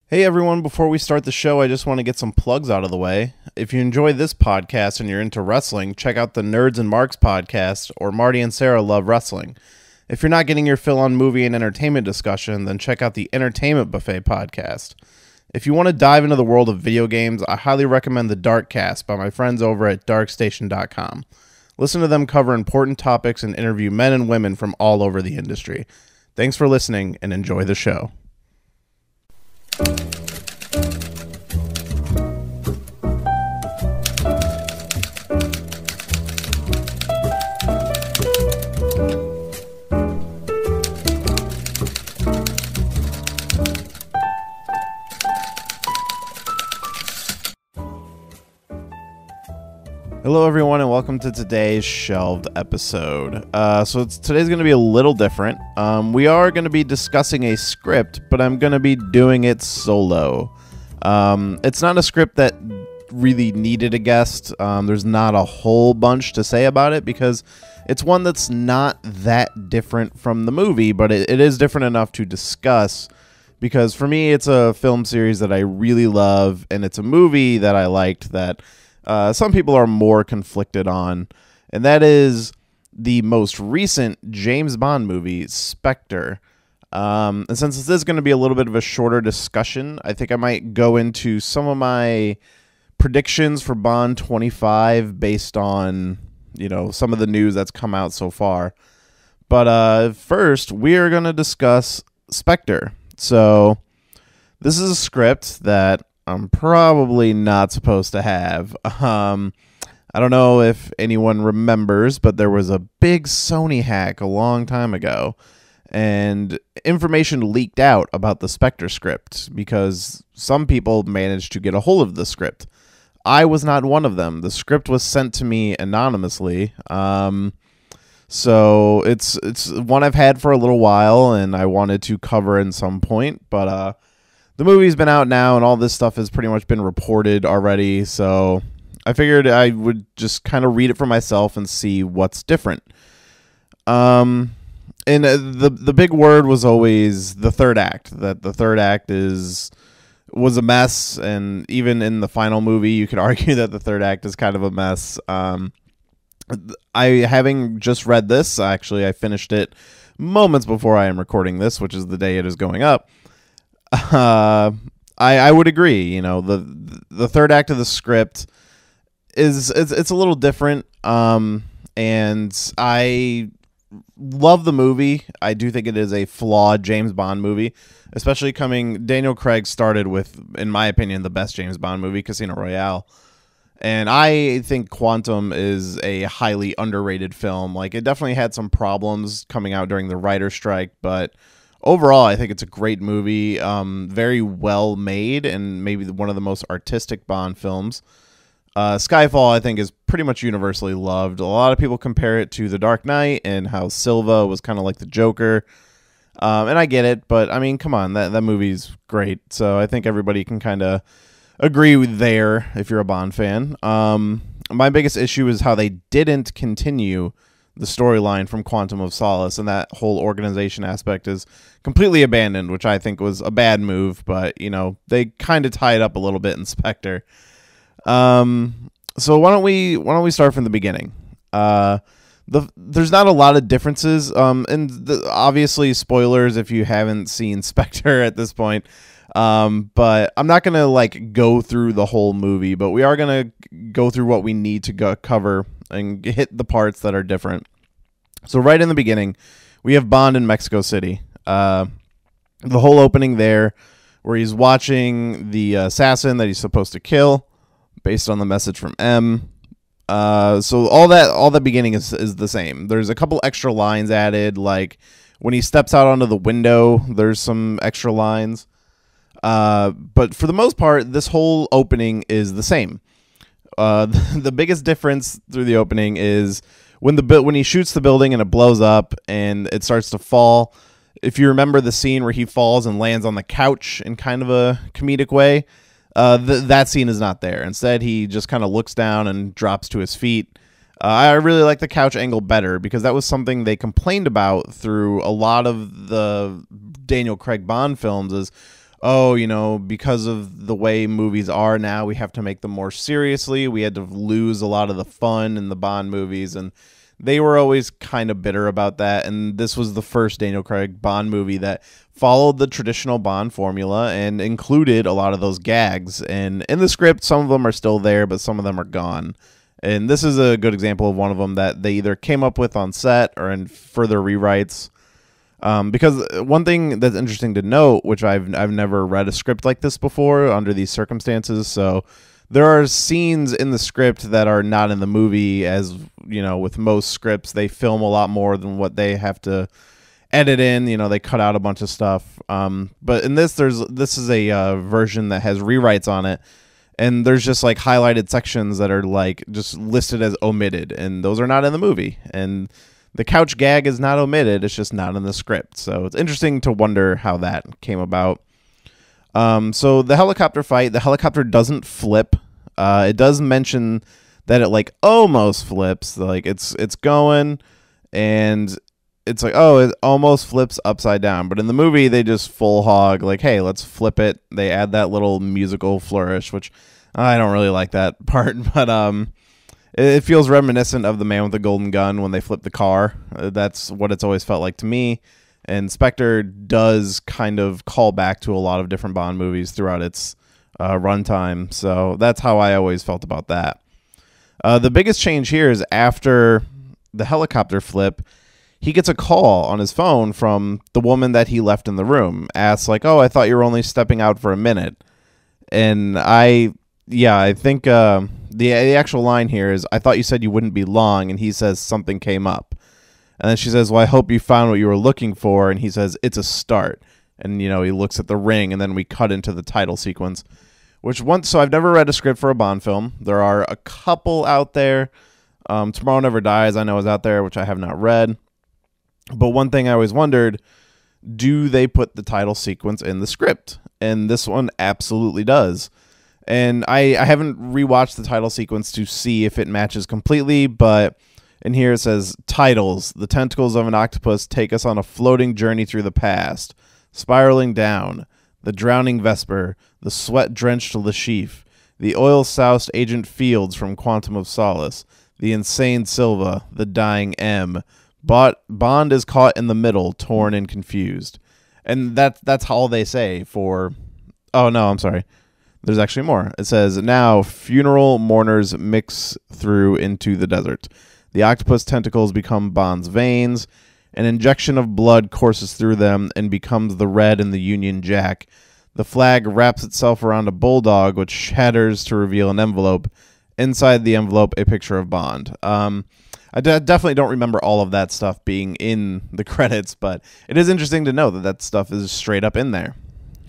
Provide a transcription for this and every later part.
Hey everyone, before we start the show, I just want to get some plugs out of the way. If you enjoy this podcast and you're into wrestling, check out the Nerds and Marks podcast or Marty and Sarah Love Wrestling. If you're not getting your fill on movie and entertainment discussion, then check out the Entertainment Buffet podcast. If you want to dive into the world of video games, I highly recommend the Darkcast by my friends over at darkstation.com. Listen to them cover important topics and interview men and women from all over the industry. Thanks for listening and enjoy the show. Hello everyone and welcome to today's shelved episode. Today's going to be a little different. We are going to be discussing a script, but I'm going to be doing it solo. It's not a script that really needed a guest. There's not a whole bunch to say about it because it's one that's not that different from the movie, but it is different enough to discuss because for me it's a film series that I really love and it's a movie that I liked that some people are more conflicted on, and that is the most recent James Bond movie, SPECTRE. And since this is going to be a little bit of a shorter discussion, I think I might go into some of my predictions for Bond 25 based on, some of the news that's come out so far. But first, we are going to discuss SPECTRE. So this is a script that I'm probably not supposed to have. I don't know if anyone remembers, but there was a big Sony hack a long time ago, and information leaked out about the SPECTRE script because some people managed to get a hold of the script. I was not one of them. The script was sent to me anonymously. So it's one I've had for a little while, and I wanted to cover in some point, but the movie's been out now, and all this stuff has pretty much been reported already, so I figured I would just kind of read it for myself and see what's different. And the big word was always the third act, that the third act was a mess, and even in the final movie, you could argue that the third act is kind of a mess. Having just read this, actually, I finished it moments before I am recording this, which is the day it is going up. I would agree. The third act of the script it's a little different. And I love the movie. I do think it is a flawed James Bond movie, especially Daniel Craig started with, in my opinion, the best James Bond movie, Casino Royale. And I think Quantum is a highly underrated film. Like, it definitely had some problems coming out during the writer's strike, but overall, I think it's a great movie, very well made, and maybe one of the most artistic Bond films. Skyfall, I think, is pretty much universally loved. A lot of people compare it to The Dark Knight and how Silva was kind of like the Joker. And I get it, but, I mean, come on, that movie's great. So I think everybody can kind of agree with there if you're a Bond fan. My biggest issue is how they didn't continue the storyline from Quantum of Solace, and that whole organization aspect is completely abandoned, which I think was a bad move, but they kind of tie it up a little bit in Spectre. So why don't we start from the beginning? There's not a lot of differences, and obviously spoilers if you haven't seen Spectre at this point. But I'm not gonna go through the whole movie, but we are gonna go through what we need to cover and hit the parts that are different. So right in the beginning, we have Bond in Mexico City. The whole opening there, where he's watching the assassin that he's supposed to kill, based on the message from M. So all that beginning is the same. There's a couple extra lines added, like when he steps out onto the window, there's some extra lines. But for the most part, this whole opening is the same. The biggest difference through the opening is when he shoots the building and it blows up and it starts to fall. If you remember the scene where he falls and lands on the couch in kind of a comedic way, that scene is not there. Instead, he just kind of looks down and drops to his feet. I really like the couch angle better because that was something they complained about through a lot of the Daniel Craig Bond films is, oh, because of the way movies are now, we have to make them more seriously. We had to lose a lot of the fun in the Bond movies, and they were always kind of bitter about that. And this was the first Daniel Craig Bond movie that followed the traditional Bond formula and included a lot of those gags. And in the script, some of them are still there, but some of them are gone. And this is a good example of one of them that they either came up with on set or in further rewrites. Because one thing that's interesting to note, which I've never read a script like this before under these circumstances, so there are scenes in the script that are not in the movie. As with most scripts, they film a lot more than what they have to edit in. They cut out a bunch of stuff. But in this is a version that has rewrites on it, and there's just like highlighted sections that are like just listed as omitted, and those are not in the movie. And the couch gag is not omitted; it's just not in the script. So it's interesting to wonder how that came about. So the helicopter fight, the helicopter doesn't flip. It does mention that it like almost flips, like it's going, and it's like, oh, it almost flips upside down. But in the movie, they just full hog, like, hey, let's flip it. They add that little musical flourish, which I don't really like that part, but it feels reminiscent of The Man with the Golden Gun when they flip the car. That's what it's always felt like to me. And Spectre does kind of call back to a lot of different Bond movies throughout its runtime. So that's how I always felt about that. The biggest change here is after the helicopter flip, he gets a call on his phone from the woman that he left in the room. Asks like, oh, I thought you were only stepping out for a minute. And I think the actual line here is, I thought you said you wouldn't be long. And he says something came up. And then she says, well, I hope you found what you were looking for. And he says, it's a start. And, he looks at the ring, and then we cut into the title sequence. So I've never read a script for a Bond film. There are a couple out there. Tomorrow Never Dies, I know, is out there, which I have not read. But one thing I always wondered, do they put the title sequence in the script? And this one absolutely does. And I haven't rewatched the title sequence to see if it matches completely, but in here it says, titles, the tentacles of an octopus take us on a floating journey through the past, spiraling down, the drowning Vesper, the sweat-drenched Lashif, the oil-soused Agent Fields from Quantum of Solace, the insane Silva, the dying M. Bond is caught in the middle, torn and confused. And that's all they say for... Oh, no, I'm sorry. There's actually more. It says, now funeral mourners mix through into the desert. The octopus tentacles become Bond's veins. An injection of blood courses through them and becomes the red in the Union Jack. The flag wraps itself around a bulldog, which shatters to reveal an envelope. Inside the envelope, a picture of Bond. I definitely don't remember all of that stuff being in the credits, but it is interesting to know that that stuff is straight up in there.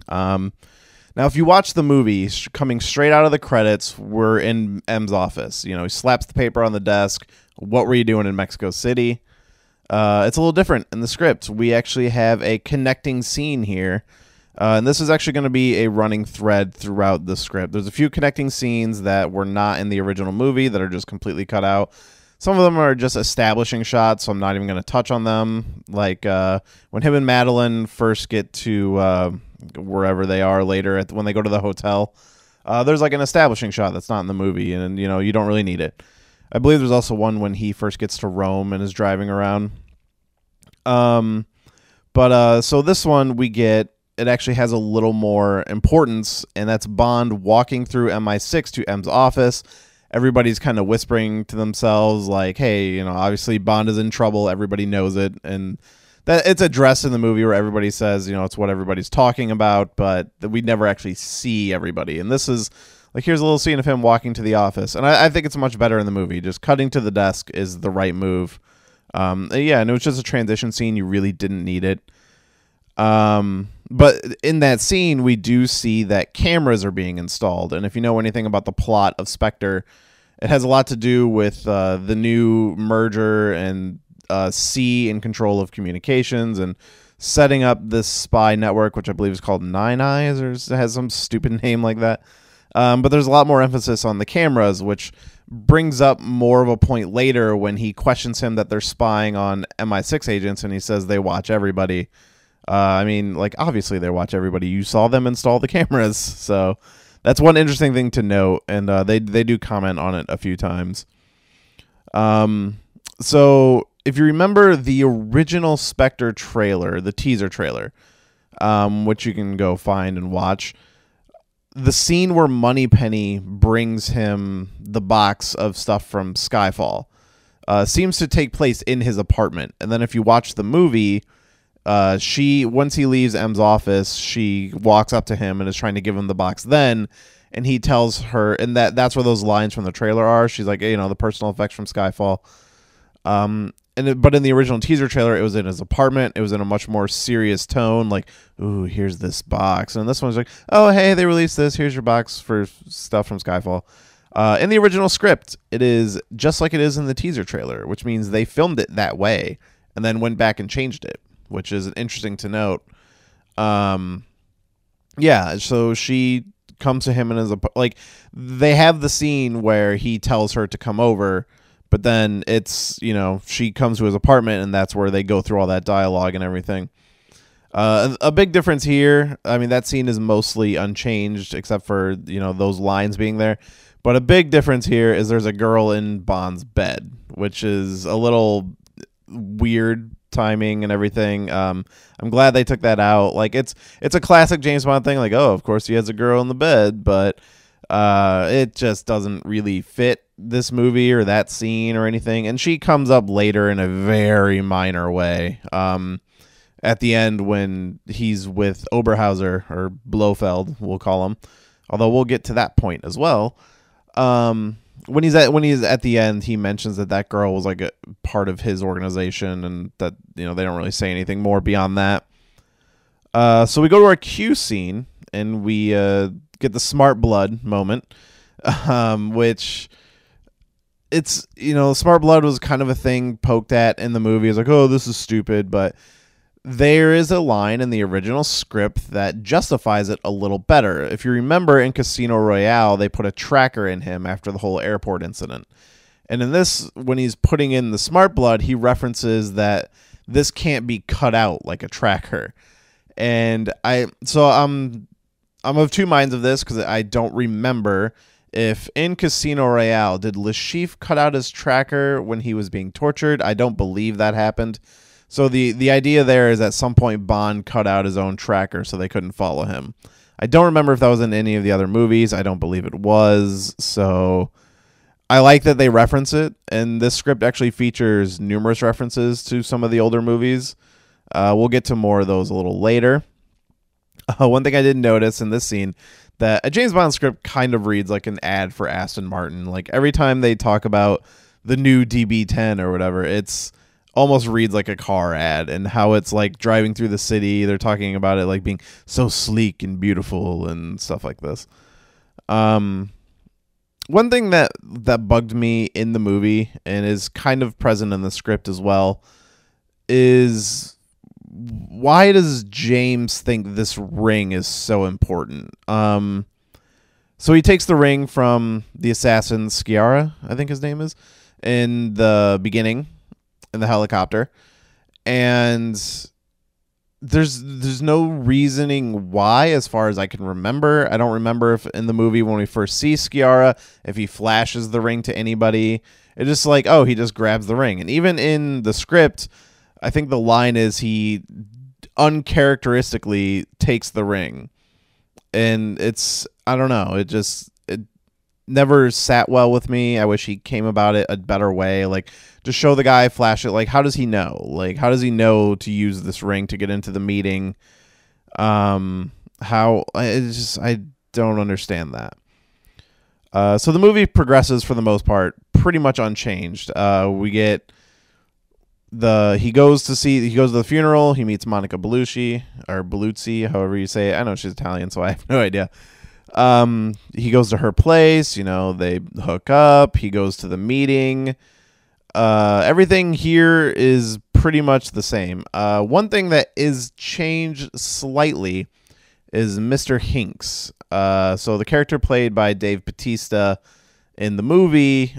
Now, if you watch the movie, coming straight out of the credits, we're in M's office. He slaps the paper on the desk. What were you doing in Mexico City? It's a little different in the script. We actually have a connecting scene here. And this is actually going to be a running thread throughout the script. There's a few connecting scenes that were not in the original movie that are just completely cut out. Some of them are just establishing shots, so I'm not even going to touch on them. Like when him and Madeline first get to wherever they are later, when they go to the hotel, there's like an establishing shot that's not in the movie, and you don't really need it. I believe there's also one when he first gets to Rome and is driving around. So this one we get, it actually has a little more importance, and that's Bond walking through MI6 to M's office. Everybody's kind of whispering to themselves like, hey, obviously Bond is in trouble. Everybody knows it. And that it's addressed in the movie where everybody says, it's what everybody's talking about, but we never actually see everybody. And this is like, here's a little scene of him walking to the office. And I think it's much better in the movie. Just cutting to the desk is the right move. And it was just a transition scene. You really didn't need it. But in that scene, we do see that cameras are being installed. And if you know anything about the plot of Spectre, it has a lot to do with the new merger and C in control of communications and setting up this spy network, which I believe is called Nine Eyes, or has some stupid name like that. But there's a lot more emphasis on the cameras, which brings up more of a point later when he questions him that they're spying on MI6 agents, and he says they watch everybody. I mean, like, obviously they watch everybody. You saw them install the cameras, so that's one interesting thing to note, and they do comment on it a few times. So if you remember the original Spectre trailer, the teaser trailer, which you can go find and watch, the scene where Moneypenny brings him the box of stuff from Skyfall seems to take place in his apartment. And then if you watch the movie, once he leaves M's office, she walks up to him and is trying to give him the box then, and he tells her, and that's where those lines from the trailer are. She's like, the personal effects from Skyfall. But in the original teaser trailer, it was in his apartment. It was in a much more serious tone, like, ooh, here's this box. And this one's like, oh, hey, they released this. Here's your box for stuff from Skyfall. In the original script, it is just like it is in the teaser trailer, which means they filmed it that way and then went back and changed it, which is interesting to note. So she comes to him and is like, they have the scene where he tells her to come over, but then it's, she comes to his apartment, and that's where they go through all that dialogue and everything. A big difference here, I mean, that scene is mostly unchanged except for, those lines being there. But a big difference here is there's a girl in Bond's bed, which is a little weird timing and everything. I'm glad they took that out. Like, it's a classic James Bond thing. Like, oh, of course he has a girl in the bed, but it just doesn't really fit this movie or that scene or anything. And she comes up later in a very minor way. At the end when he's with Oberhauser, or Blofeld, we'll call him. Although we'll get to that point as well. When he's at the end, he mentions that girl was like a part of his organization, and that they don't really say anything more beyond that. So we go to our Q scene, and we get the smart blood moment, which it's smart blood was kind of a thing poked at in the movie. It's like, oh, this is stupid, but there is a line in the original script that justifies it a little better. If you remember, in Casino Royale, they put a tracker in him after the whole airport incident. And in this, when he's putting in the smart blood, he references that this can't be cut out like a tracker. And I'm of two minds of this, because I don't remember if in Casino Royale, did Le Chiffre cut out his tracker when he was being tortured? I don't believe that happened. So the idea there is at some point Bond cut out his own tracker so they couldn't follow him. I don't remember if that was in any of the other movies. I don't believe it was. So I like that they reference it. And this script actually features numerous references to some of the older movies. We'll get to more of those a little later. One thing I did notice in this scene, that a James Bond script kind of reads like an ad for Aston Martin. Like, every time they talk about the new DB10 or whatever, it's almost reads like a car ad, and how it's like driving through the city. They're talking about it like being so sleek and beautiful and stuff like this. One thing that bugged me in the movie, and is kind of present in the script as well, is why does James think this ring is so important? So he takes the ring from the assassin Sciarra, I think his name is, in the beginning, in the helicopter, and there's no reasoning why, as far as I can remember. I don't remember if in the movie when we first see Sciarra, if he flashes the ring to anybody. It's just like, oh, he just grabs the ring. And even in the script, I think the line is he uncharacteristically takes the ring. And it's, I don't know, it never sat well with me. I wish he came about it a better way. Like, just show the guy, flash it. Like, how does he know? Like, how does he know to use this ring to get into the meeting? I don't understand that. So the movie progresses for the most part pretty much unchanged. We get he goes to the funeral. He meets Monica Bellucci, or Bellucci, however you say it. I know she's Italian, so I have no idea. He goes to her place, they hook up. He goes to the meeting. Everything here is pretty much the same. One thing that is changed slightly is Mr. Hinks. So the character played by Dave Bautista in the movie,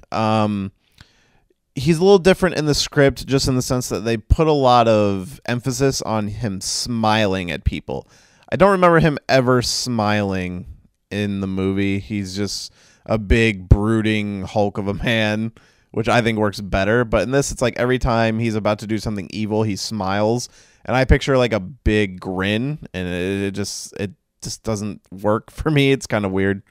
he's a little different in the script, just in the sense that they put a lot of emphasis on him smiling at people. I don't remember him ever smiling in the movie. He's just a big, brooding hulk of a man, which I think works better. But in this, it's like every time he's about to do something evil, he smiles. And I picture like a big grin, and it just doesn't work for me. It's kind of weird.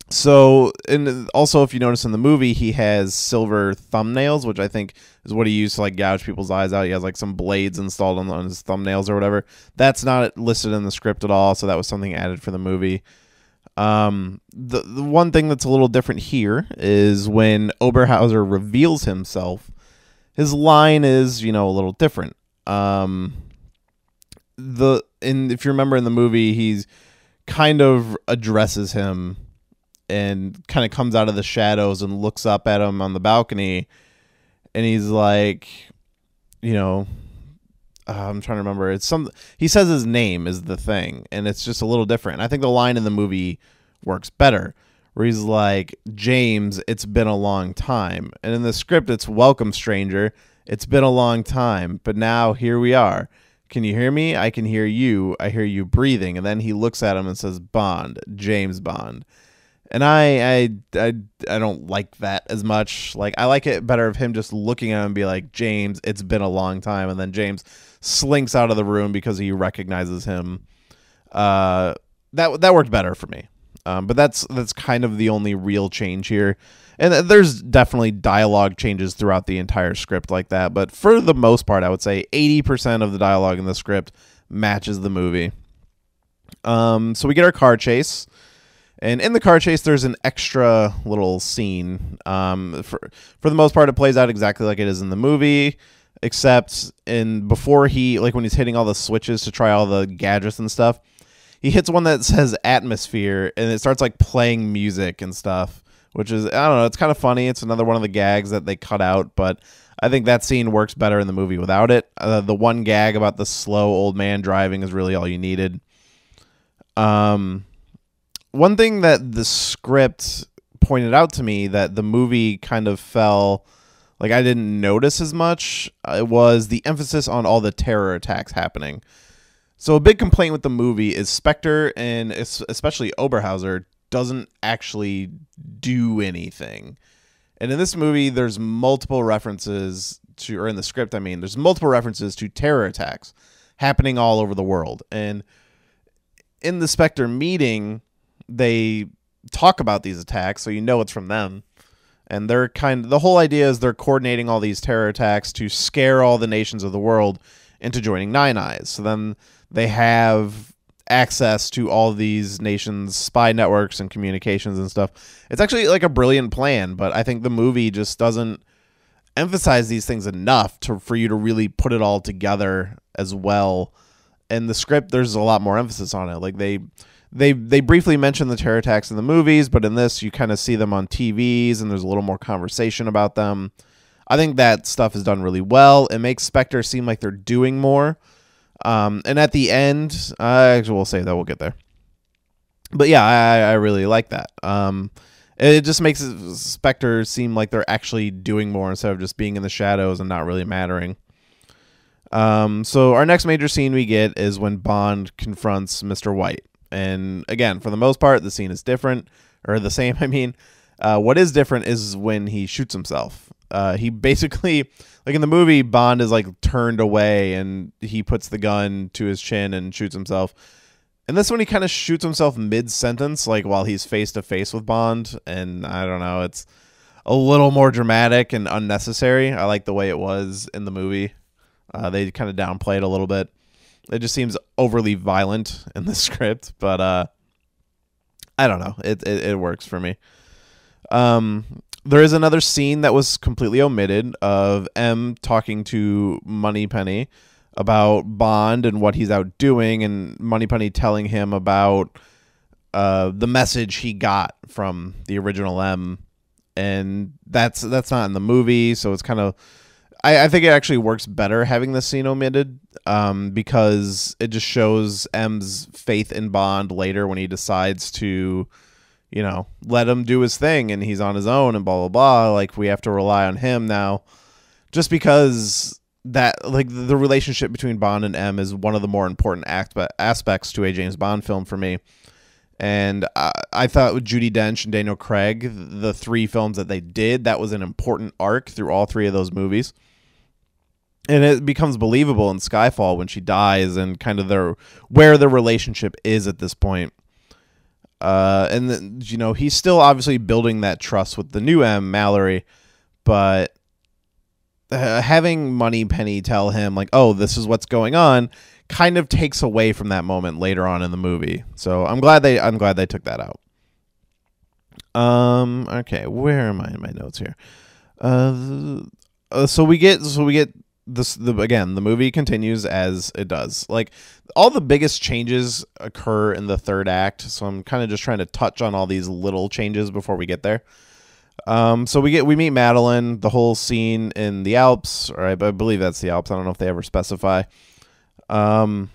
So, and also, if you notice in the movie, he has silver thumbnails, which I think is what he used to like gouge people's eyes out. He has like some blades installed on his thumbnails or whatever. That's not listed in the script at all, so that was something added for the movie. The one thing that's a little different here is when Oberhauser reveals himself, his line is, a little different. And if you remember in the movie, he's kind of addresses him and kind of comes out of the shadows and looks up at him on the balcony, and he's like, I'm trying to remember. He says his name is the thing, and it's just a little different. I think the line in the movie works better, where he's like, James, it's been a long time. And in the script, it's welcome, stranger. It's been a long time, but now here we are. Can you hear me? I can hear you. I hear you breathing. And then he looks at him and says, Bond, James Bond. And I don't like that as much. Like, I like it better of him just looking at him and be like, James, it's been a long time. And then James slinks out of the room because he recognizes him. That worked better for me. But that's kind of the only real change here. And there's definitely dialogue changes throughout the entire script like that. But for the most part, I would say 80% of the dialogue in the script matches the movie. So we get our car chase. And in the car chase, there's an extra little scene. For the most part, it plays out exactly like it is in the movie, except before when he's hitting all the switches to try all the gadgets and stuff, he hits one that says atmosphere, and it starts like playing music and stuff, which is, I don't know, it's kind of funny. It's another one of the gags that they cut out, but I think that scene works better in the movie without it. The one gag about the slow old man driving is really all you needed. One thing that the script pointed out to me that the movie kind of fell, like I didn't notice as much, was the emphasis on all the terror attacks happening. So a big complaint with the movie is Spectre, and especially Oberhauser, doesn't actually do anything. And in this movie, there's multiple references to, or in the script, I mean, there's multiple references to terror attacks happening all over the world. And in the Spectre meeting, they talk about these attacks, so you know it's from them. And the whole idea is they're coordinating all these terror attacks to scare all the nations of the world into joining Nine Eyes. So then they have access to all these nations' spy networks and communications and stuff. It's actually like a brilliant plan, but I think the movie just doesn't emphasize these things enough for you to really put it all together as well. In the script, there's a lot more emphasis on it. Like they briefly mention the terror attacks in the movies, but in this, you kind of see them on TVs, and there's a little more conversation about them. I think that stuff is done really well. It makes Spectre seem like they're doing more. And at the end, actually, we'll say that we'll get there. But yeah, I really like that. It just makes Spectre seem like they're actually doing more instead of just being in the shadows and not really mattering. So our next major scene we get is when Bond confronts Mr. White. And again, for the most part, the scene is different, or the same, I mean. What is different is when he shoots himself. He basically, like in the movie, Bond is like turned away and he puts the gun to his chin and shoots himself. And this one, he kind of shoots himself mid-sentence, like while he's face-to-face with Bond. And I don't know, it's a little more dramatic and unnecessary. I like the way it was in the movie. They kind of downplay it a little bit. It just seems overly violent in the script, but I don't know. It works for me. There is another scene that was completely omitted of M talking to Moneypenny about Bond and what he's out doing, and Moneypenny telling him about the message he got from the original M, and that's not in the movie, so it's kind of, I think it actually works better having this scene omitted, because it just shows M's faith in Bond later when he decides to let him do his thing and he's on his own and blah, blah, blah. Like, we have to rely on him now just because that, like, the relationship between Bond and M is one of the more important aspects to a James Bond film for me. And I thought with Judi Dench and Daniel Craig, the 3 films that they did, that was an important arc through all 3 of those movies. And it becomes believable in Skyfall when she dies and kind of where the relationship is at this point. And then, he's still obviously building that trust with the new M, Mallory, but having Moneypenny tell him, like, oh, this is what's going on, kind of takes away from that moment later on in the movie. So I'm glad they took that out. Okay, where am I in my notes here? So we get this, again, the movie continues as it does. Like, all the biggest changes occur in the 3rd act, so I'm kind of just trying to touch on all these little changes before we get there. So we meet Madeline, the whole scene in the Alps, or I believe that's the Alps. I don't know if they ever specify. But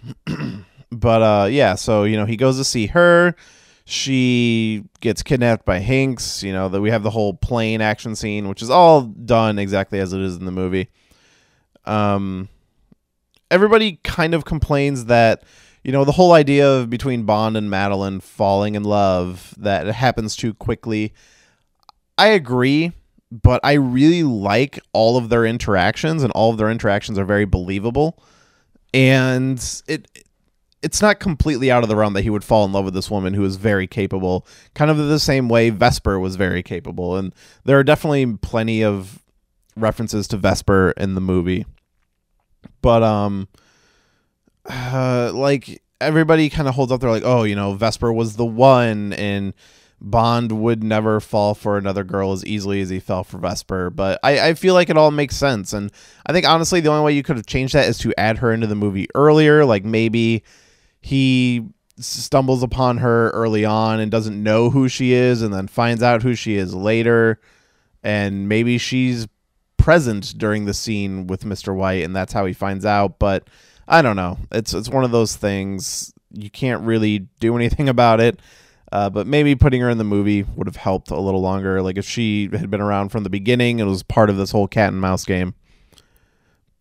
yeah, so, he goes to see her. She gets kidnapped by Hinks, that we have the whole plane action scene, which is all done exactly as it is in the movie. Everybody kind of complains that, the whole idea of between Bond and Madeline falling in love, that it happens too quickly. I agree, but I really like all of their interactions, and all of their interactions are very believable. And it's not completely out of the realm that he would fall in love with this woman who is very capable, kind of the same way Vesper was very capable. And there are definitely plenty of references to Vesper in the movie. But like, everybody kind of holds up there like, oh, Vesper was the one, and Bond would never fall for another girl as easily as he fell for Vesper. But I feel like it all makes sense. And I think, honestly, the only way you could have changed that is to add her into the movie earlier. Like, maybe he stumbles upon her early on and doesn't know who she is, and then finds out who she is later. And maybe she's present during the scene with Mr. White, and that's how he finds out. But I don't know. It's one of those things. You can't really do anything about it. But maybe putting her in the movie would have helped a little longer. Like, if she had been around from the beginning and was part of this whole cat and mouse game.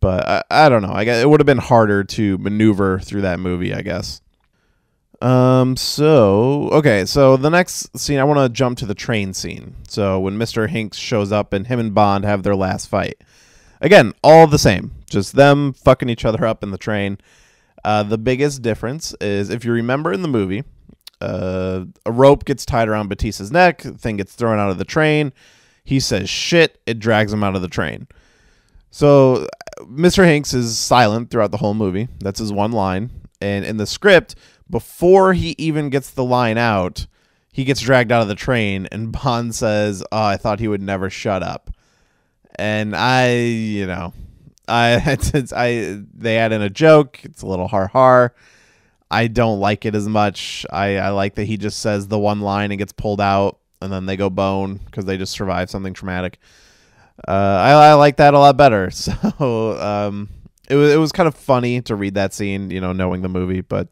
But I don't know. I guess it would have been harder to maneuver through that movie, I guess. So the next scene, I want to jump to the train scene. So when Mr. Hinks shows up and him and Bond have their last fight. Again, all the same. Just them fucking each other up in the train. The biggest difference is, if you remember in the movie, a rope gets tied around Batista's neck, the thing gets thrown out of the train. He says shit, it drags him out of the train. So Mr. Hinks is silent throughout the whole movie. That's his one line. And in the script, before he even gets the line out, he gets dragged out of the train, and Bond says, oh, I thought he would never shut up. And they add in a joke. It's a little har. I don't like it as much. I like that he just says the one line and gets pulled out, and then they go bone because they just survived something traumatic. I like that a lot better. So it was kind of funny to read that scene, knowing the movie. But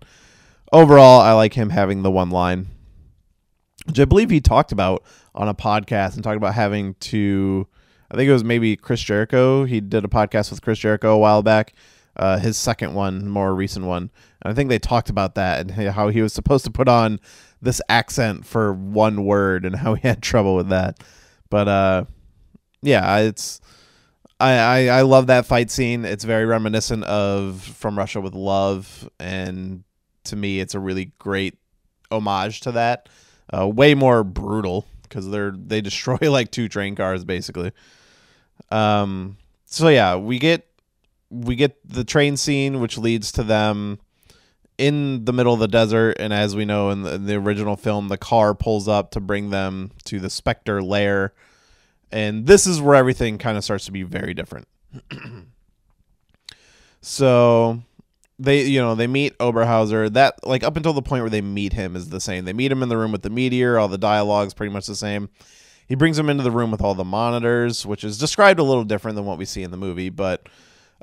overall, I like him having the one line, which I believe he talked about on a podcast, and talked about having to, I think it was maybe Chris Jericho. He did a podcast with Chris Jericho a while back. His second one, more recent one. And I think they talked about that and how he was supposed to put on this accent for one word and how he had trouble with that. But yeah, I love that fight scene. It's very reminiscent of From Russia with Love, and to me, it's a really great homage to that. Way more brutal because they destroy like 2 train cars basically. So yeah, we get the train scene, which leads to them in the middle of the desert. And as we know in the original film, the car pulls up to bring them to the Spectre lair. And this is where everything kind of starts to be very different. So they meet Oberhauser. That, like, up until the point where they meet him is the same. They meet him in the room with the meteor. All the dialogue's pretty much the same. He brings them into the room with all the monitors, which is described a little different than what we see in the movie, but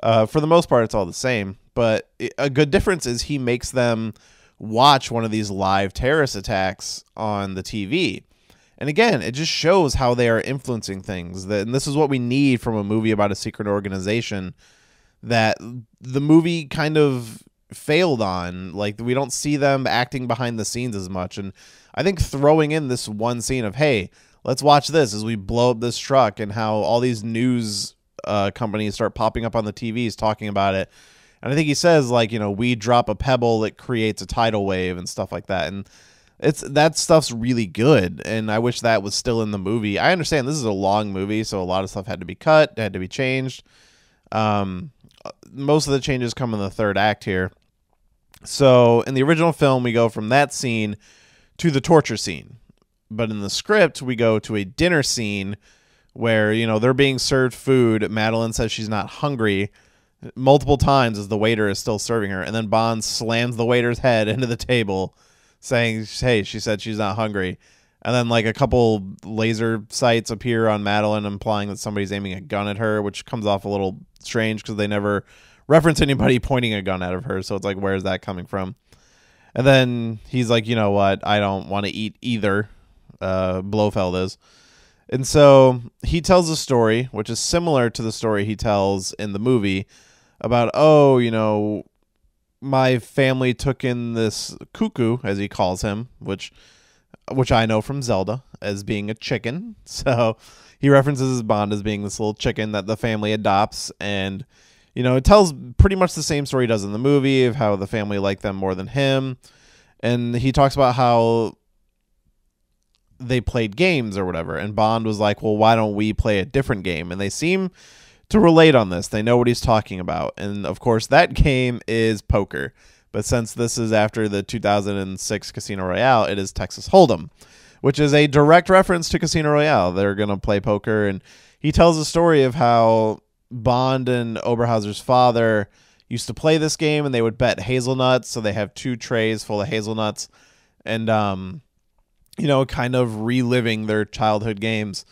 for the most part, it's all the same. But a good difference is he makes them watch one of these live terrorist attacks on the TV. And again, it just shows how they are influencing things. And this is what we need from a movie about a secret organization that the movie kind of failed on. Like, we don't see them acting behind the scenes as much. And I think throwing in this one scene of, hey, let's watch this as we blow up this truck, and how all these news companies start popping up on the TVs talking about it. And I think he says, like, you know, we drop a pebble, it creates a tidal wave and stuff like that. And that stuff's really good. And I wish that was still in the movie. I understand this is a long movie, so a lot of stuff had to be cut, had to be changed. Most of the changes come in the third act here. So in the original film, we go from that scene to the torture scene. But in the script, we go to a dinner scene where, you know, they're being served food. Madeline says she's not hungry multiple times as the waiter is still serving her. And then Bond slams the waiter's head into the table saying, hey, she said she's not hungry. And then, like, a couple laser sights appear on Madeline, implying that somebody's aiming a gun at her, which comes off a little strange because they never reference anybody pointing a gun at her. So it's like, where's that coming from? And then he's like, you know what? I don't want to eat either. Blofeld is. And so he tells a story, which is similar to the story he tells in the movie about, oh, you know, my family took in this cuckoo, as he calls him, which I know from Zelda as being a chicken. So he references Bond as being this little chicken that the family adopts. And, you know, it tells pretty much the same story he does in the movie of how the family liked them more than him. And he talks about how they played games or whatever. And Bond was like, well, why don't we play a different game? And they seem to relate on this. They know what he's talking about. And, of course, that game is poker. But since this is after the 2006 Casino Royale, it is Texas Hold'em, which is a direct reference to Casino Royale. They're going to play poker. And he tells a story of how Bond and Oberhauser's father used to play this game, and they would bet hazelnuts. So they have 2 trays full of hazelnuts. And, you know, kind of reliving their childhood games.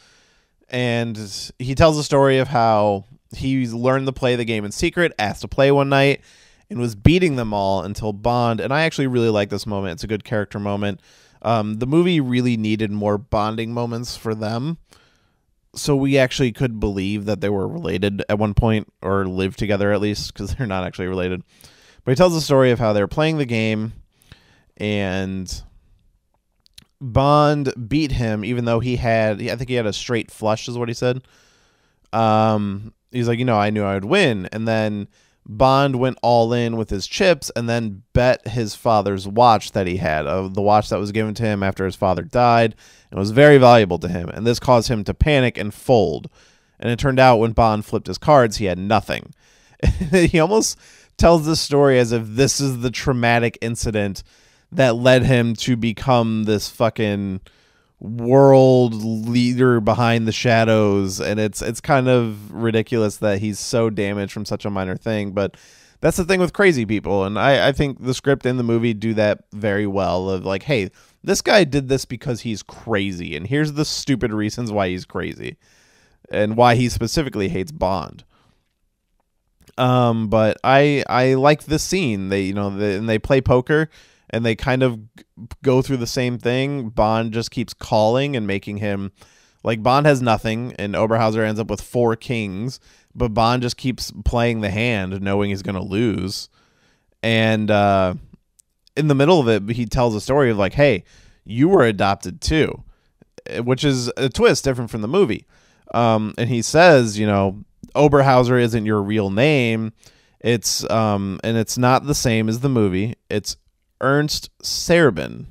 And he tells a story of how he learned to play the game in secret, asked to play one night, and was beating them all until Bond, and I actually really like this moment. It's a good character moment. The movie really needed more bonding moments for them, so we actually could believe that they were related at one point, or lived together at least, because they're not actually related. But he tells the story of how they were playing the game, and Bond beat him, even though I think he had a straight flush, is what he said. He's like, you know, I knew I would win. And then Bond went all in with his chips and then bet his father's watch that he had, the watch that was given to him after his father died, and was very valuable to him. And this caused him to panic and fold. And it turned out when Bond flipped his cards, he had nothing. He almost tells this story as if this is the traumatic incident that led him to become this fucking world leader behind the shadows. And it's kind of ridiculous that he's so damaged from such a minor thing. But that's the thing with crazy people. And I think the script and the movie do that very well, of like, hey, this guy did this because he's crazy, and here's the stupid reasons why he's crazy and why he specifically hates Bond. But I like this scene. They play poker, and they kind of go through the same thing. Bond just keeps calling and making him, like, Bond has nothing, and Oberhauser ends up with 4 kings, but Bond just keeps playing the hand knowing he's going to lose. And in the middle of it, he tells a story of like, hey, you were adopted too, which is a twist different from the movie. And he says, you know, Oberhauser isn't your real name. It's and it's not the same as the movie. It's Ernst Serbin,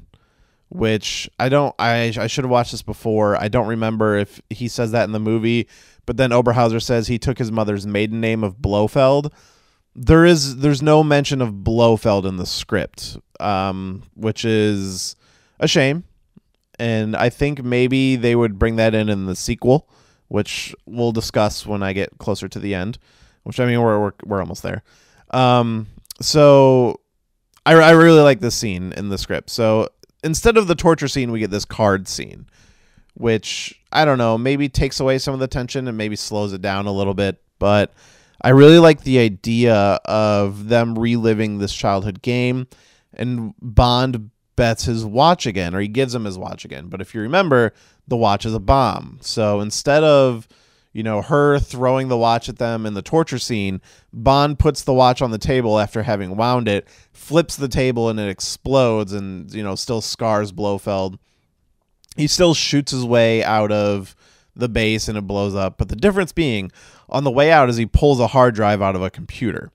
which I should have watched this before. I don't remember if he says that in the movie, but then Oberhauser says he took his mother's maiden name of Blofeld. There's no mention of Blofeld in the script, which is a shame. And I think maybe they would bring that in the sequel, which we'll discuss when I get closer to the end, which, I mean, we're almost there. So I really like this scene in the script. So instead of the torture scene, we get this card scene, which, I don't know, maybe takes away some of the tension and maybe slows it down a little bit. But I really like the idea of them reliving this childhood game and Bond bets his watch again, or he gives him his watch again. But if you remember, the watch is a bomb. So instead of, you know, her throwing the watch at them in the torture scene, Bond puts the watch on the table after having wound it, flips the table, and it explodes and, you know, still scars Blofeld. He still shoots his way out of the base and it blows up. But the difference being, on the way out is he pulls a hard drive out of a computer.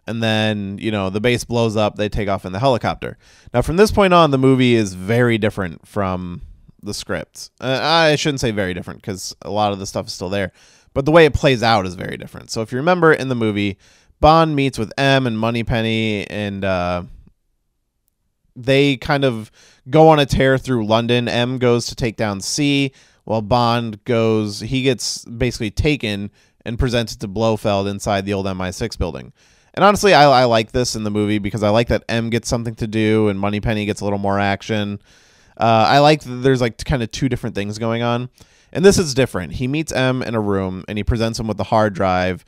And then, you know, the base blows up. They take off in the helicopter. Now, from this point on, the movie is very different from the script. I shouldn't say very different because a lot of the stuff is still there. But the way it plays out is very different. So if you remember in the movie, Bond meets with M and Moneypenny, and they kind of go on a tear through London. M goes to take down C, while Bond goes, he gets basically taken and presented to Blofeld inside the old MI6 building. And honestly, I like this in the movie because I like that M gets something to do and Moneypenny gets a little more action. I like that there's like kind of two different things going on. And this is different. He meets M in a room and he presents him with the hard drive.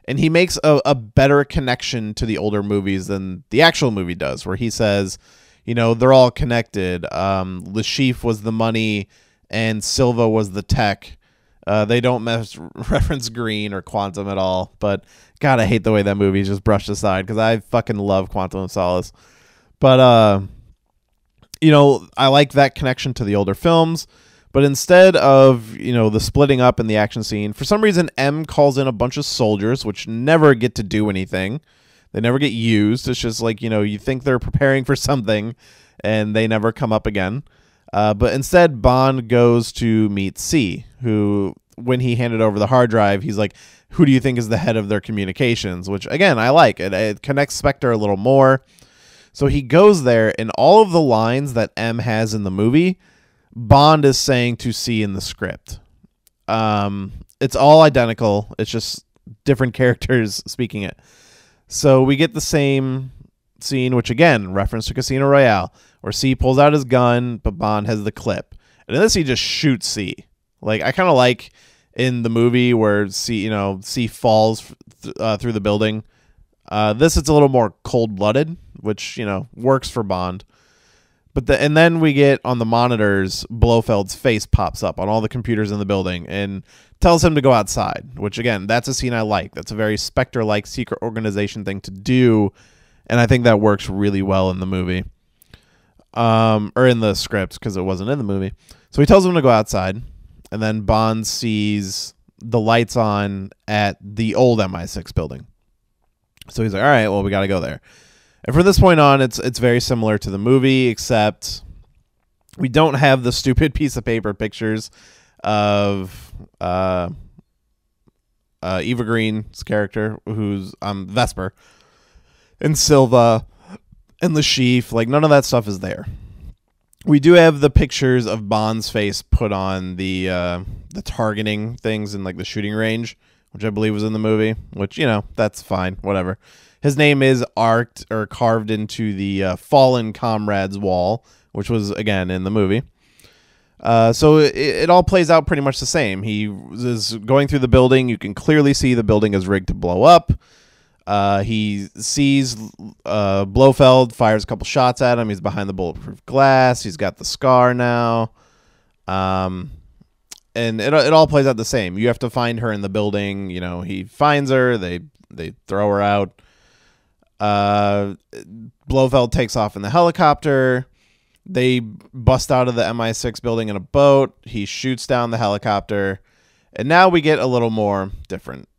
And he makes a better connection to the older movies than the actual movie does, where he says, you know, they're all connected. Le Chiffre was the money and Silva was the tech. They don't reference green or quantum at all, but God, I hate the way that movie is just brushed aside because I fucking love Quantum of Solace. But, you know, I like that connection to the older films, but instead of, you know, the splitting up in the action scene, for some reason, M calls in a bunch of soldiers, which never get to do anything. They never get used. It's just like, you know, you think they're preparing for something and they never come up again. But instead, Bond goes to meet C, who, when he handed over the hard drive, he's like, who do you think is the head of their communications? Which, again, I like. It connects Spectre a little more. So he goes there, and all of the lines that M has in the movie, Bond is saying to C in the script. It's all identical. It's just different characters speaking it. So we get the same scene, which, again, reference to Casino Royale, where C pulls out his gun, but Bond has the clip. And in this, he just shoots C. Like, I kind of like in the movie where C, you know, C falls through the building. This, it's a little more cold-blooded, which, you know, works for Bond. And then we get on the monitors, Blofeld's face pops up on all the computers in the building and tells him to go outside, which, again, that's a scene I like. That's a very Spectre-like secret organization thing to do, and I think that works really well in the movie. Or in the script, because it wasn't in the movie. So he tells him to go outside, and then Bond sees the lights on at the old MI6 building. So he's like, all right, well, we got to go there. And from this point on, it's very similar to the movie, except we don't have the stupid piece of paper pictures of Eva Green's character, who's Vesper, and Silva, and Le Chiffre. Like, none of that stuff is there. We do have the pictures of Bond's face put on the targeting things in, like, the shooting range, which I believe was in the movie, which, you know, that's fine, whatever. His name is arced or carved into the fallen comrade's wall, which was, again, in the movie. So it all plays out pretty much the same. He is going through the building. You can clearly see the building is rigged to blow up. He sees Blofeld, fires a couple shots at him. He's behind the bulletproof glass. He's got the scar now. And it all plays out the same. You have to find her in the building. You know, he finds her. They throw her out. Blofeld takes off in the helicopter. They bust out of the MI6 building in a boat. He shoots down the helicopter. And now we get a little more different.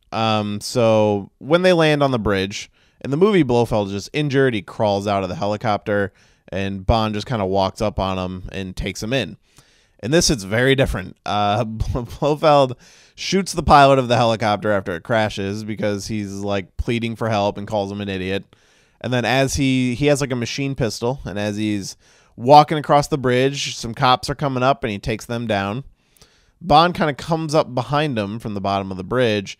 So when they land on the bridge, in the movie, Blofeld is just injured. He crawls out of the helicopter, and Bond just kind of walks up on him and takes him in. In this, it's very different. Blofeld shoots the pilot of the helicopter after it crashes because he's like pleading for help and calls him an idiot. And then as he has like a machine pistol, and as he's walking across the bridge, some cops are coming up and he takes them down. Bond kind of comes up behind him from the bottom of the bridge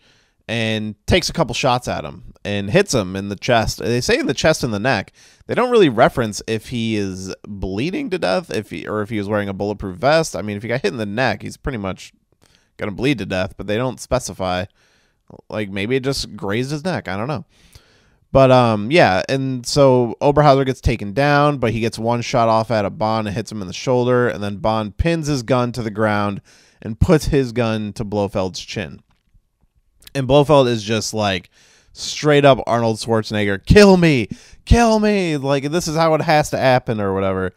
and takes a couple shots at him and hits him in the chest. They say in the chest and the neck. They don't really reference if he is bleeding to death, if he was wearing a bulletproof vest. I mean, if he got hit in the neck, he's pretty much going to bleed to death, but they don't specify. Like, maybe it just grazed his neck. I don't know. But yeah, and so Oberhauser gets taken down, but he gets one shot off at a Bond and hits him in the shoulder, and then Bond pins his gun to the ground and puts his gun to Blofeld's chin. And Blofeld is just like straight up Arnold Schwarzenegger, kill me, like this is how it has to happen or whatever.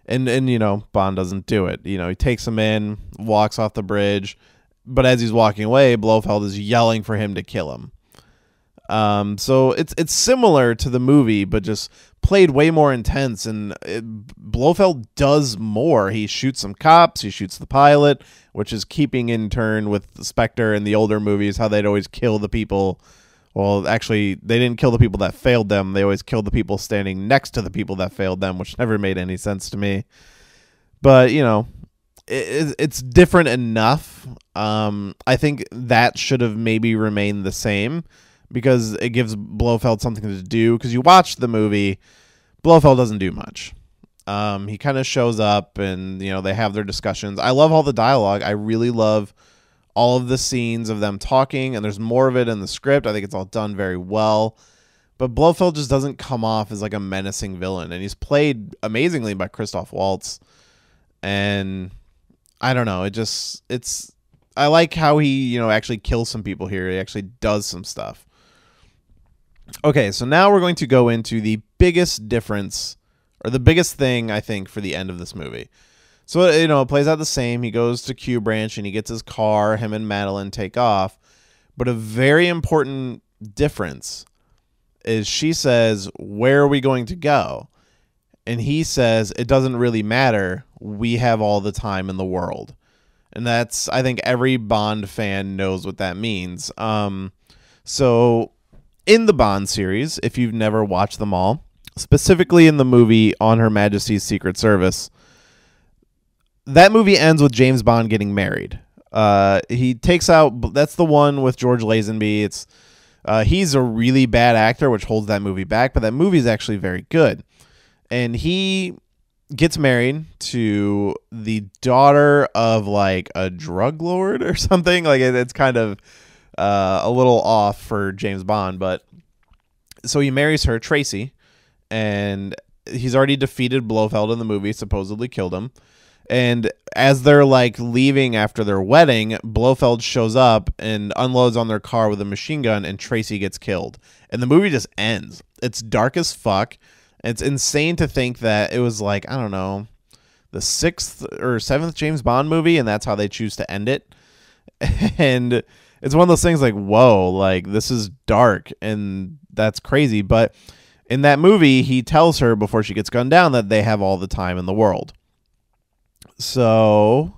And you know, Bond doesn't do it. You know, he takes him in, walks off the bridge, but as he's walking away, Blofeld is yelling for him to kill him. So it's similar to the movie, but just played way more intense. And Blofeld does more. He shoots some cops. He shoots the pilot, which is keeping in turn with Spectre in the older movies, how they'd always kill the people. Well, actually, they didn't kill the people that failed them. They always killed the people standing next to the people that failed them, which never made any sense to me. But, you know, it's different enough. I think that should have maybe remained the same, because it gives Blofeld something to do. Because you watch the movie, Blofeld doesn't do much. He kind of shows up and, you know, they have their discussions. I love all the dialogue. I really love all of the scenes of them talking, and there's more of it in the script. I think it's all done very well. But Blofeld just doesn't come off as like a menacing villain. And he's played amazingly by Christoph Waltz. And I don't know. I like how he, you know, actually kills some people here. He actually does some stuff. Okay, so now we're going to go into the biggest difference, or the biggest thing, I think, for the end of this movie. So, you know, it plays out the same. He goes to Q Branch and he gets his car. Him and Madeline take off. But a very important difference is she says, where are we going to go? And he says, it doesn't really matter. We have all the time in the world. And that's, I think every Bond fan knows what that means. So in the Bond series, if you've never watched them all, specifically in the movie On Her Majesty's Secret Service, that movie ends with James Bond getting married. He takes out, that's the one with George Lazenby. He's a really bad actor, which holds that movie back, but that movie is actually very good. And he gets married to the daughter of like a drug lord or something. Like it's kind of a little off for James Bond, but so he marries her, Tracy, and he's already defeated Blofeld in the movie, supposedly killed him. And as they're like leaving after their wedding, Blofeld shows up and unloads on their car with a machine gun, and Tracy gets killed. And the movie just ends. It's dark as fuck. It's insane to think that it was like, I don't know, the 6th or 7th James Bond movie, and that's how they choose to end it. And it's one of those things like, whoa, like this is dark and that's crazy. But in that movie, he tells her before she gets gunned down that they have all the time in the world. So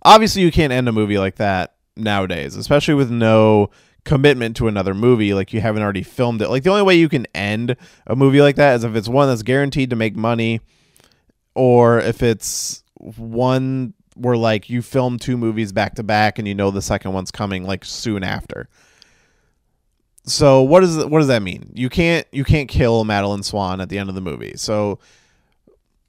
obviously you can't end a movie like that nowadays, especially with no commitment to another movie. Like you haven't already filmed it. Like the only way you can end a movie like that is if it's one that's guaranteed to make money, or if it's one where like you film 2 movies back to back and you know the second one's coming like soon after. So what does that mean? You can't kill Madeline Swan at the end of the movie. So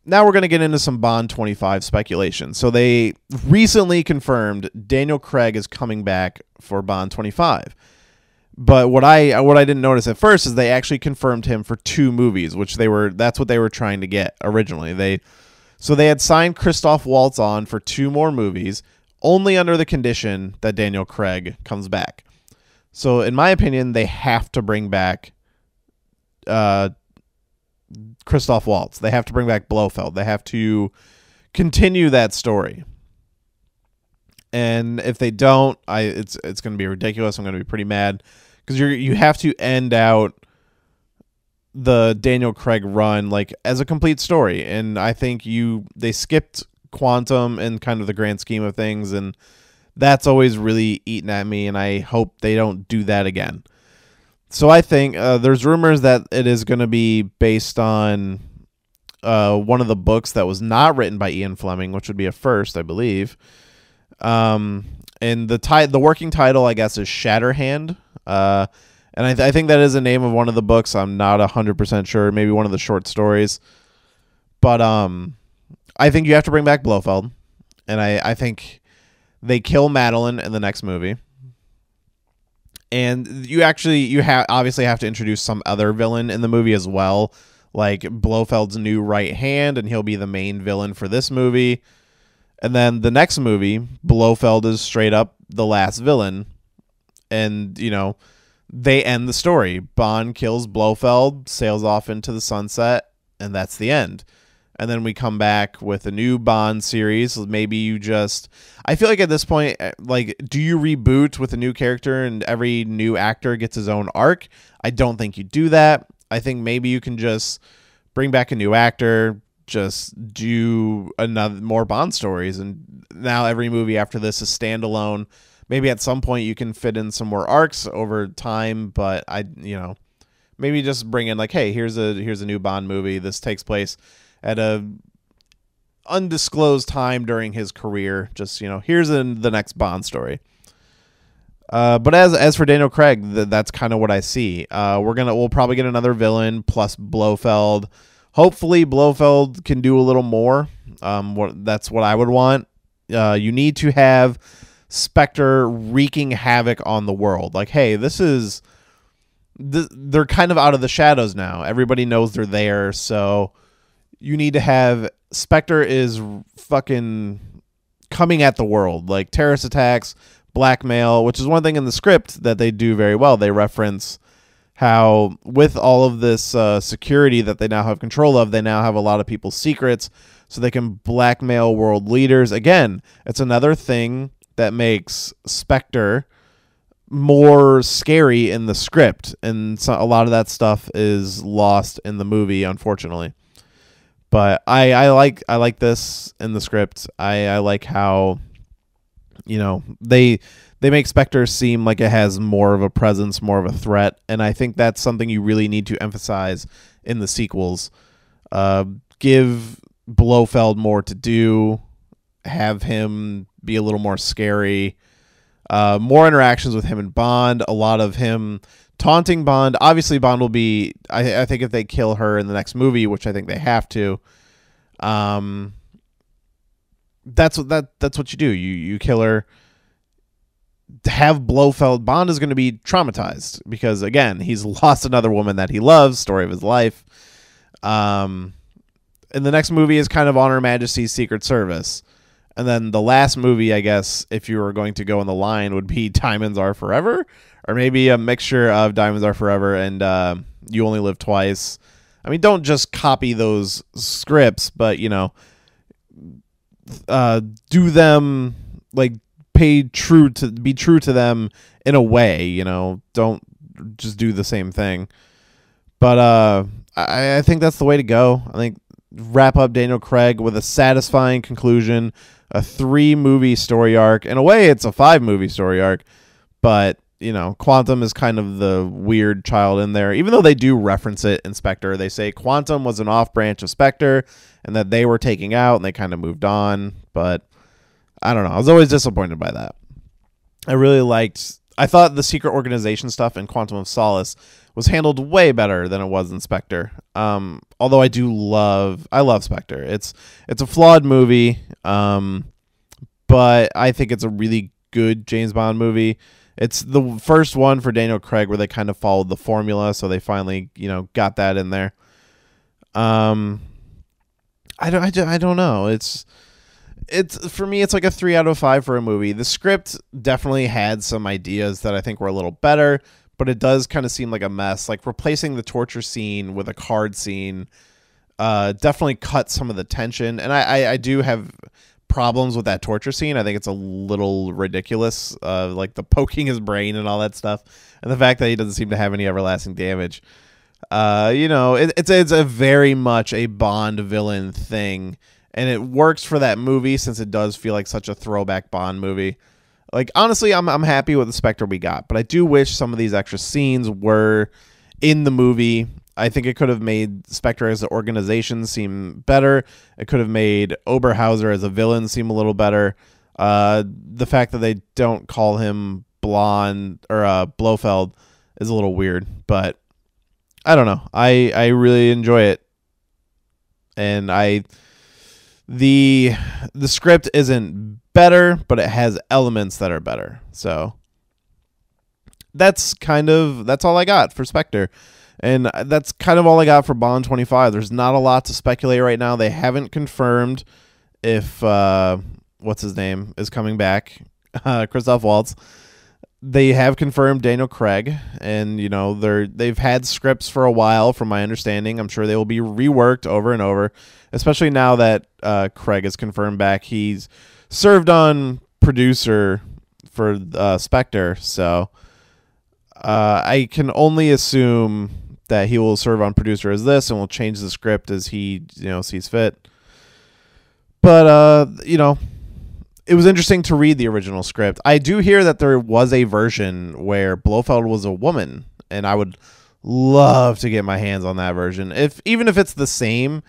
now we're going to get into some Bond 25 speculation. So they recently confirmed Daniel Craig is coming back for Bond 25. But what I didn't notice at first is they actually confirmed him for 2 movies, which that's what they were trying to get originally. They had signed Christoph Waltz on for 2 more movies, only under the condition that Daniel Craig comes back. So in my opinion, they have to bring back Christoph Waltz. They have to bring back Blofeld. They have to continue that story. And if they don't, it's going to be ridiculous. I'm going to be pretty mad, because you have to end out the Daniel Craig run like as a complete story. And I think they skipped Quantum in kind of the grand scheme of things, and that's always really eaten at me, and I hope they don't do that again. So I think there's rumors that it is going to be based on one of the books that was not written by Ian Fleming, which would be a first, I believe. And the working title, I guess, is Shatterhand. And I think that is the name of one of the books. I'm not 100% sure. Maybe one of the short stories. But I think you have to bring back Blofeld. And I think they kill Madeline in the next movie. And you obviously have to introduce some other villain in the movie as well, like Blofeld's new right hand, and he'll be the main villain for this movie. And then the next movie, Blofeld is straight up the last villain. And, you know, they end the story. Bond kills Blofeld, sails off into the sunset, and that's the end. And then we come back with a new Bond series. Maybe you just... I feel like at this point, like, do you reboot with a new character and every new actor gets his own arc? I don't think you do that. I think maybe you can just bring back a new actor, just do more Bond stories, and now every movie after this is standalone. Maybe at some point you can fit in some more arcs over time, but maybe just bring in like, hey, here's a new Bond movie. This takes place at a undisclosed time during his career. Just, here's the next Bond story. But as for Daniel Craig, that's kind of what I see. We'll probably get another villain plus Blofeld. Hopefully Blofeld can do a little more. That's what I would want. You need to have Spectre wreaking havoc on the world. Like, hey, they're kind of out of the shadows now. Everybody knows they're there, so you need to have Spectre is fucking coming at the world, like terrorist attacks, blackmail, which is one thing in the script that they do very well. They reference how with all of this security that they now have control of, they now have a lot of people's secrets, so they can blackmail world leaders. Again, it's another thing that makes Spectre more scary in the script, and a lot of that stuff is lost in the movie, unfortunately. But I like this in the script. I like how they make Spectre seem like it has more of a presence, more of a threat, and I think that's something you really need to emphasize in the sequels. Give Blofeld more to do, have him be a little more scary, more interactions with him and Bond, a lot of him taunting Bond. Obviously, Bond will be... I think if they kill her in the next movie, which I think they have to, that's what you do. You kill her. Have Blofeld... Bond is going to be traumatized because, again, he's lost another woman that he loves, story of his life. And the next movie is kind of on Her Majesty's Secret Service. And then the last movie, I guess, if you were going to go on the line, would be Diamonds Are Forever, or maybe a mixture of Diamonds Are Forever and You Only Live Twice. I mean, don't just copy those scripts, but, do them, like, be true to them in a way, don't just do the same thing. But I think that's the way to go. I think wrap up Daniel Craig with a satisfying conclusion, a 3-movie story arc. In a way, it's a 5-movie story arc, but Quantum is kind of the weird child in there. Even though they do reference it in Spectre, they say Quantum was an off branch of Spectre and that they were taking out and they kind of moved on. But I don't know. I was always disappointed by that. I thought the secret organization stuff in Quantum of Solace was handled way better than it was in Spectre. Although I love Spectre. It's a flawed movie, but I think it's a really good James Bond movie. It's the first one for Daniel Craig where they kind of followed the formula, so they finally, got that in there. I don't know. It's for me, it's like a 3 out of 5 for a movie. The script definitely had some ideas that I think were a little better, but it does kind of seem like a mess. Like replacing the torture scene with a card scene definitely cut some of the tension, and I do have problems with that torture scene. I think it's a little ridiculous, like the poking his brain and all that stuff, and the fact that he doesn't seem to have any everlasting damage. It's a very much a Bond villain thing, and it works for that movie since it does feel like such a throwback Bond movie. Like, honestly, I'm happy with the Spectre we got, but I do wish some of these extra scenes were in the movie. I think it could have made Spectre as an organization seem better. It could have made Oberhauser as a villain seem a little better. The fact that they don't call him Blonde or Blofeld is a little weird, but I don't know. I really enjoy it, and the script isn't better, but it has elements that are better. So that's all I got for Spectre. And that's kind of all I got for Bond 25. There's not a lot to speculate right now. They haven't confirmed if what's his name is coming back, Christoph Waltz. They have confirmed Daniel Craig, and they've had scripts for a while, from my understanding. I'm sure they will be reworked over and over, especially now that Craig is confirmed back. He's served on producer for Spectre, so I can only assume that he will serve on producer as this, and will change the script as he sees fit. But it was interesting to read the original script. I do hear that there was a version where Blofeld was a woman, and I would love to get my hands on that version. Even if it's the same,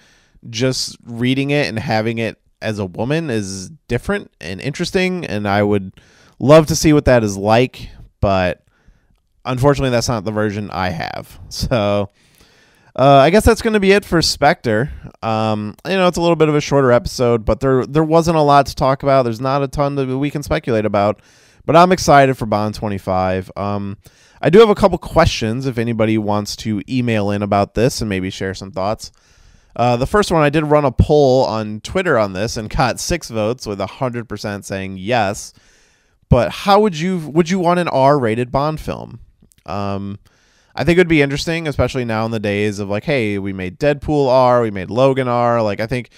just reading it and having it as a woman is different and interesting, and I would love to see what that is like, but unfortunately that's not the version I have. So I guess that's going to be it for Spectre. It's a little bit of a shorter episode, but there wasn't a lot to talk about. There's not a ton that we can speculate about, but I'm excited for Bond 25. I do have a couple questions if anybody wants to email in about this and maybe share some thoughts. The first one, I did run a poll on Twitter on this and got 6 votes with 100% saying yes. But how would you want an R-rated Bond film? I think it would be interesting, especially now in the days of like, hey, we made Deadpool R, we made Logan R. Like, I think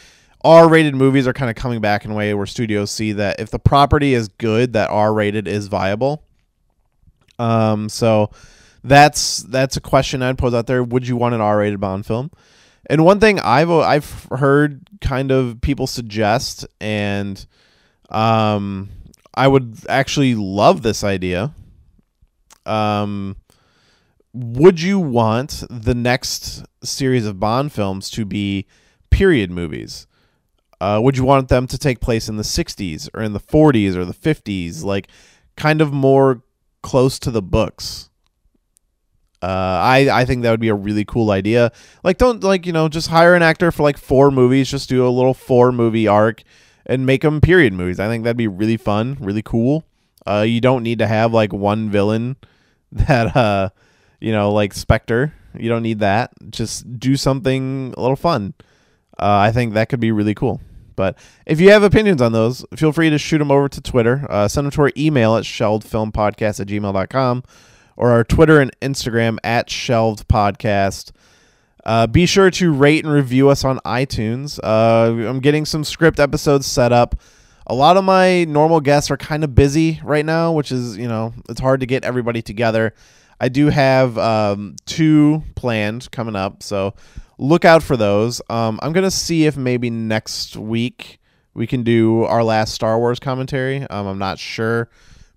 R-rated movies are kind of coming back in a way where studios see that if the property is good, that R-rated is viable. So that's a question I'd pose out there. Would you want an R-rated Bond film? And one thing I've heard kind of people suggest, and I would actually love this idea. Would you want the next series of Bond films to be period movies? Would you want them to take place in the 60s or in the 40s or the 50s, like kind of more close to the books? I think that would be a really cool idea. Like, don't just hire an actor for like 4 movies, just do a little 4-movie arc and make them period movies. I think that'd be really fun, really cool. You don't need to have like one villain that like Spectre. You don't need that. Just do something a little fun. I think that could be really cool. But if you have opinions on those, feel free to shoot them over to Twitter. Send them to our email at shelvedfilmpodcast@gmail.com or our Twitter and Instagram at shelvedpodcast. Be sure to rate and review us on iTunes. I'm getting some script episodes set up. A lot of my normal guests are kind of busy right now, which is, it's hard to get everybody together. I do have 2 planned coming up, so look out for those. I'm going to see if maybe next week we can do our last Star Wars commentary. I'm not sure.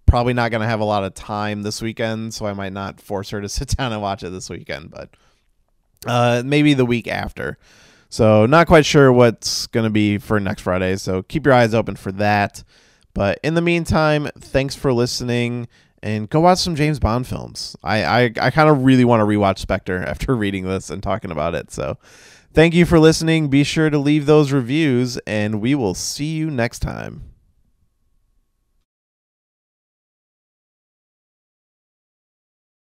Probably not going to have a lot of time this weekend, so I might not force her to sit down and watch it this weekend, but maybe the week after. So not quite sure what's going to be for next Friday, so keep your eyes open for that. But in the meantime, thanks for listening, and go watch some James Bond films. I kind of really want to rewatch Spectre after reading this and talking about it. So thank you for listening. Be sure to leave those reviews, and we will see you next time.